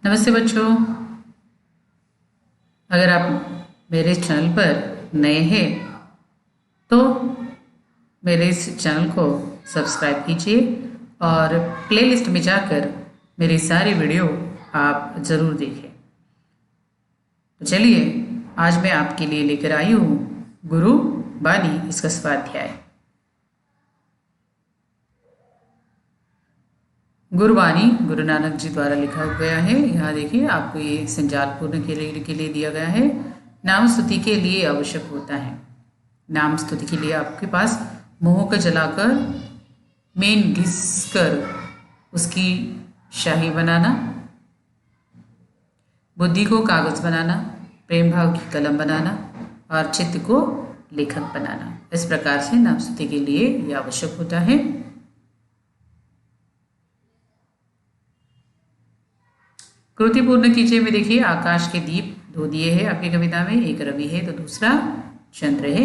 नमस्ते बच्चों। अगर आप मेरे इस चैनल पर नए हैं तो मेरे इस चैनल को सब्सक्राइब कीजिए और प्लेलिस्ट में जाकर मेरी सारी वीडियो आप ज़रूर देखें। तो चलिए, आज मैं आपके लिए लेकर आई हूँ गुरु बानी इसका स्वाध्याय। गुरबानी गुरु नानक जी द्वारा लिखा गया है। यहाँ देखिए, आपको ये संजाल पूर्ण के लिए दिया गया है। नाम स्तुति के लिए आवश्यक होता है। नाम स्तुति के लिए आपके पास मोह को जलाकर मेन घिस कर उसकी शाही बनाना, बुद्धि को कागज बनाना, प्रेम भाव की कलम बनाना और चित्त को लेखक बनाना। इस प्रकार से नाम स्तुति के लिए यह आवश्यक होता है। कृति पूर्ण कीजिए में देखिए, आकाश के दीप दो दिए हैं आपकी कविता में, एक रवि है तो दूसरा चंद्र है।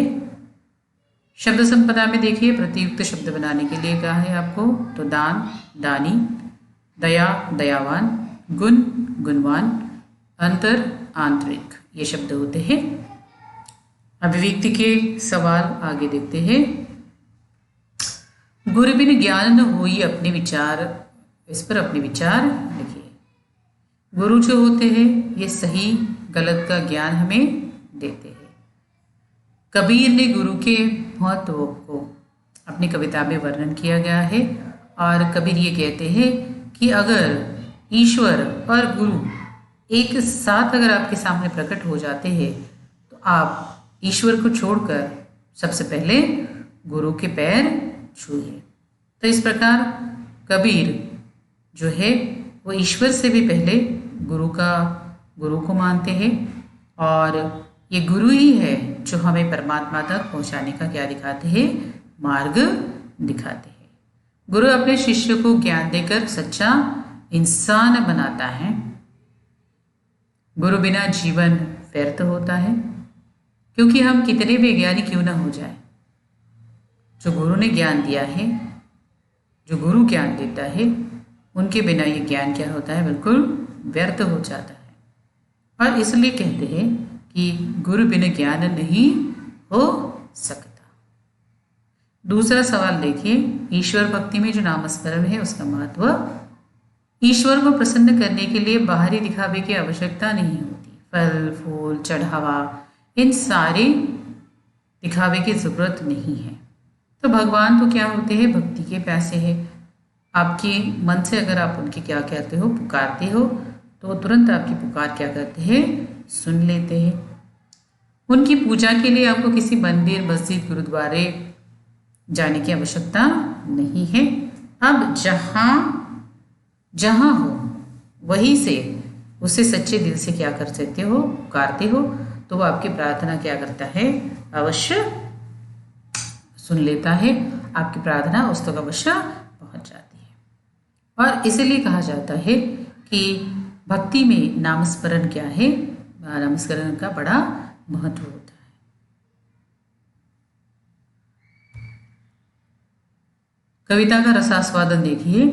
शब्द संपदा में देखिए, प्रतियुक्त शब्द बनाने के लिए कहा है आपको, तो दान दानी, दया दयावान, गुण गुणवान, अंतर आंतरिक, ये शब्द होते हैं। अभिव्यक्ति के सवाल आगे देखते हैं। गुरु बिन ज्ञान न होई अपने विचार, इस पर अपने विचार लिखिए। गुरु जो होते हैं ये सही गलत का ज्ञान हमें देते हैं। कबीर ने गुरु के महत्व को अपनी कविता में वर्णन किया गया है और कबीर ये कहते हैं कि अगर ईश्वर और गुरु एक साथ अगर आपके सामने प्रकट हो जाते हैं तो आप ईश्वर को छोड़कर सबसे पहले गुरु के पैर छूइए। तो इस प्रकार कबीर जो है वो ईश्वर से भी पहले गुरु को मानते हैं और ये गुरु ही है जो हमें परमात्मा तक पहुंचाने का क्या दिखाते हैं, मार्ग दिखाते हैं। गुरु अपने शिष्य को ज्ञान देकर सच्चा इंसान बनाता है। गुरु बिना जीवन व्यर्थ होता है, क्योंकि हम कितने भी ज्ञानी क्यों ना हो जाए, जो गुरु ने ज्ञान दिया है, जो गुरु ज्ञान देता है, उनके बिना ये ज्ञान क्या होता है, बिल्कुल व्यर्थ हो जाता है। और इसलिए कहते हैं कि गुरु बिना ज्ञान नहीं हो सकता। दूसरा सवाल देखिए, ईश्वर भक्ति में जो नामस्मरण है उसका महत्व। ईश्वर को प्रसन्न करने के लिए बाहरी दिखावे की आवश्यकता नहीं होती। फल फूल चढ़ावा इन सारे दिखावे की जरूरत नहीं है। तो भगवान तो क्या होते हैं, भक्ति के प्यासे हैं। आपके मन से अगर आप उनके क्या कहते हो, पुकारते हो, तो तुरंत आपकी पुकार क्या करते हैं, सुन लेते हैं। उनकी पूजा के लिए आपको किसी मंदिर मस्जिद गुरुद्वारे जाने की आवश्यकता नहीं है। अब जहां हो वहीं से उसे सच्चे दिल से क्या कर सकते हो, पुकारते हो, तो वो आपकी प्रार्थना क्या करता है, अवश्य सुन लेता है। आपकी प्रार्थना उस तक अवश्य पहुंच जाती है। और इसलिए कहा जाता है कि भक्ति में नामस्मरण क्या है, नामस्मरण का बड़ा महत्व होता है। कविता का रसास्वादन देखिए।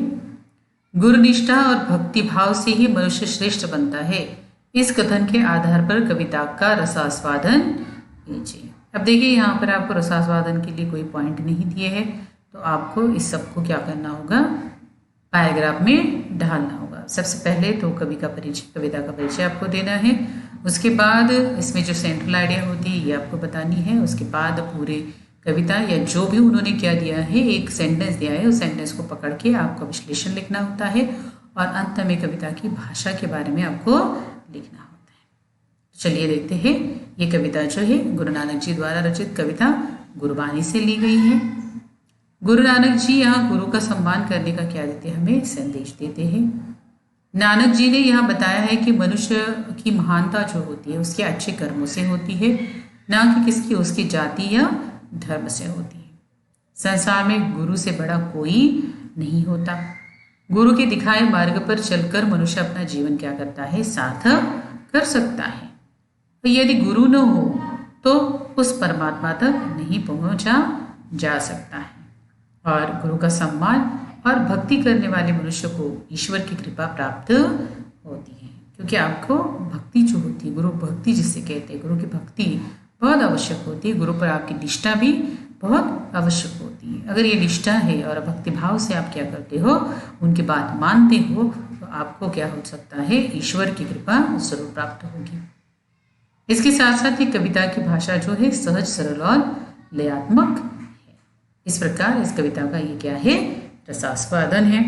गुरुनिष्ठा और भक्ति भाव से ही मनुष्य श्रेष्ठ बनता है। इस कथन के आधार पर कविता का रसास्वादन कीजिए। अब देखिए, यहाँ पर आपको रसास्वादन के लिए कोई पॉइंट नहीं दिए हैं, तो आपको इस सबको क्या करना होगा, पैराग्राफ में ढालना होगा। सबसे पहले तो कविता का परिचय आपको देना है। उसके बाद इसमें जो सेंट्रल आइडिया होती है ये आपको बतानी है। उसके बाद पूरे कविता या जो भी उन्होंने क्या दिया है, एक सेंटेंस दिया है, उस सेंटेंस को पकड़ के आपको विश्लेषण लिखना होता है और अंत में कविता की भाषा के बारे में आपको लिखना होता है। तो चलिए देखते हैं। ये कविता जो है गुरु नानक जी द्वारा रचित कविता गुरबानी से ली गई है। गुरु नानक जी यहाँ गुरु का सम्मान करने का क्या देते हैं, हमें संदेश देते हैं। नानक जी ने यहाँ बताया है कि मनुष्य की महानता जो होती है उसके अच्छे कर्मों से होती है, ना कि किसकी उसकी जाति या धर्म से होती है। संसार में गुरु से बड़ा कोई नहीं होता। गुरु के दिखाए मार्ग पर चलकर मनुष्य अपना जीवन क्या करता है, सार्थक कर सकता है। तो यदि गुरु न हो तो उस परमात्मा तक नहीं पहुंचा जा सकता है। और गुरु का सम्मान और भक्ति करने वाले मनुष्य को ईश्वर की कृपा प्राप्त होती है। क्योंकि आपको भक्ति जो होती है, गुरु भक्ति जिसे कहते हैं, गुरु की भक्ति बहुत आवश्यक होती है। गुरु पर आपकी निष्ठा भी बहुत आवश्यक होती है। अगर ये निष्ठा है और भक्ति भाव से आप क्या करते हो, उनकी बात मानते हो, तो आपको क्या हो सकता है, ईश्वर की कृपा जरूर प्राप्त होगी। इसके साथ साथ ही कविता की भाषा जो है सहज, सरल और लयात्मक है। इस प्रकार इस कविता का ये क्या है, रसास्वादन है।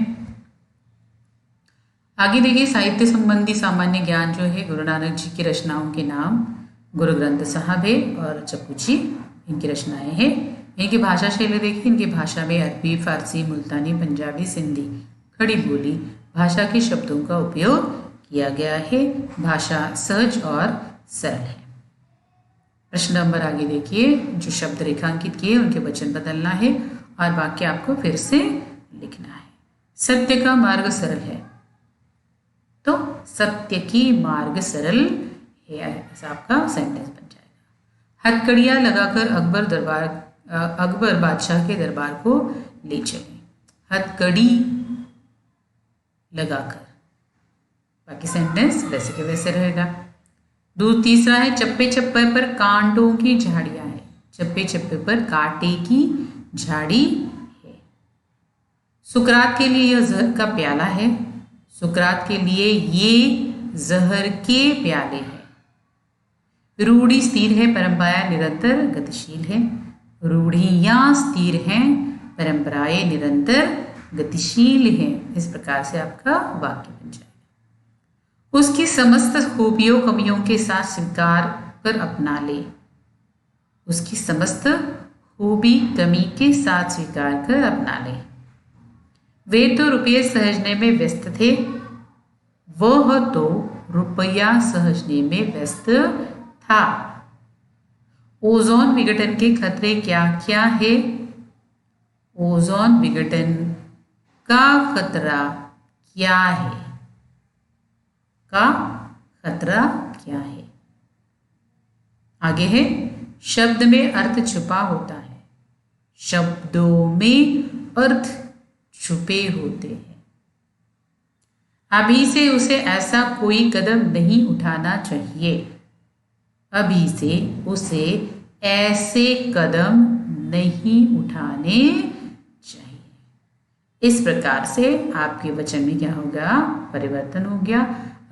आगे देखिए, साहित्य संबंधी सामान्य ज्ञान जो है, गुरु नानक जी की रचनाओं के नाम गुरु ग्रंथ साहब है और चप्पू जी इनकी रचनाएं हैं। इनकी भाषा शैली देखिए, इनकी भाषा में अरबी, फारसी, मुल्तानी, पंजाबी, सिंधी, खड़ी बोली भाषा के शब्दों का उपयोग किया गया है। भाषा सहज और सरल है। प्रश्न नंबर आगे देखिए, जो शब्द रेखांकित किए उनके वचन बदलना है और वाक्य आपको फिर से लिखना है। सत्य का मार्ग सरल है, तो सत्य की मार्ग सरल है, ऐसा आपका सेंटेंस बन जाएगा। हथकड़ियाँ लगाकर अकबर बादशाह के दरबार को ले चले। हथकड़ी लगाकर, बाकी सेंटेंस वैसे के वैसे रहेगा। तीसरा है, चप्पे चप्पे पर कांटों की झाड़ियां है। चप्पे चप्पे पर कांटे की झाड़ी है। सुकरात के लिए यह जहर का प्याला है। सुकरात के लिए ये जहर के प्याले हैं। रूढ़ी स्थिर है, परंपराएं निरंतर गतिशील है। रूढ़ियां स्थिर हैं, परंपराएं निरंतर गतिशील हैं। इस प्रकार से आपका वाक्य बन जाएगा। उसकी समस्त खूबियों कमियों के साथ स्वीकार कर अपना ले। उसकी समस्त खूबी कमी के साथ स्वीकार कर अपना ले। वे तो रुपये सहजने में व्यस्त थे, वह तो रुपया सहजने में व्यस्त था। ओजोन विघटन के खतरे क्या क्या है? ओजोन विघटन का खतरा क्या है? का खतरा क्या है? आगे है, शब्द में अर्थ छुपा होता है। शब्दों में अर्थ छुपे होते हैं। अभी से उसे ऐसा कोई कदम नहीं उठाना चाहिए। अभी से उसे ऐसे कदम नहीं उठाने चाहिए। इस प्रकार से आपके वचन में क्या होगा, परिवर्तन हो गया।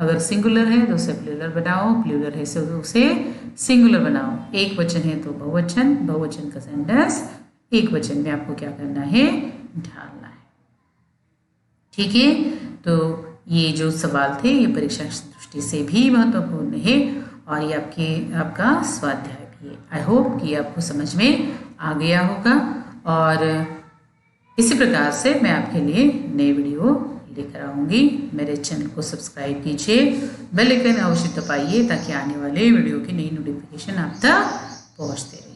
अगर सिंगुलर है तो उसे प्लूरल बनाओ, प्लूरल है तो उसे सिंगुलर बनाओ। एक वचन है तो बहुवचन, बहुवचन का सेंटेंस एक वचन में आपको क्या करना है, ढालना है। ठीक है, तो ये जो सवाल थे ये परीक्षा की दृष्टि से भी महत्वपूर्ण है और ये आपका स्वाध्याय भी है। आई होप कि आपको समझ में आ गया होगा और इसी प्रकार से मैं आपके लिए नए वीडियो लेकर आऊँगी। मेरे चैनल को सब्सक्राइब कीजिए, बेल आइकन अवश्य दबाइए ताकि आने वाले वीडियो की नई नोटिफिकेशन आप तक पहुँचते रहे।